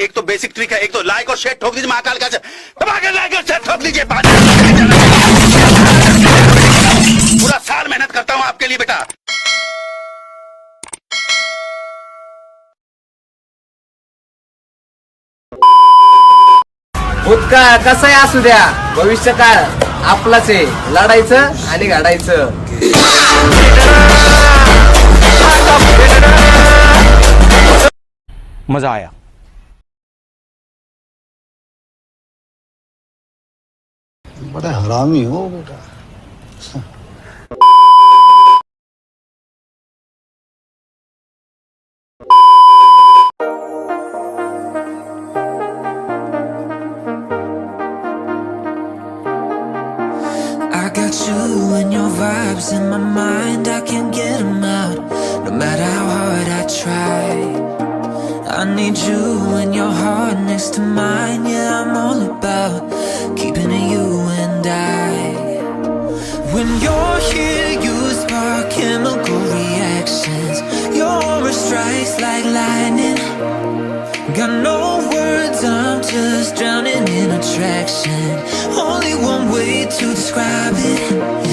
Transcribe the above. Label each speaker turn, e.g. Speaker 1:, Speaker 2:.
Speaker 1: एक तो basic trick है, एक तो लाइक और शेयर ठोक दीजिए महाकाल का लाइक और शेयर ठोक दीजिए। पूरा साल मेहनत करता हूँ आपके लिए बेटा।
Speaker 2: भूतकाळ कसंही असू द्या, भविष्य काळ आपलाच आहे, लढायचं आणि घडायचं।
Speaker 3: मजा आया।
Speaker 4: बड़ा हरामी हो बेटा।
Speaker 5: I got you and your vibes in my mind, I can't get them out, no matter how hard I try. I need you and your heart next to mine, yeah, I'm all about keeping it you and I. When you're here, you spark chemical reactions, your aura strikes like lightning. Got no words, I'm just drowning in attraction. Only one way to describe it.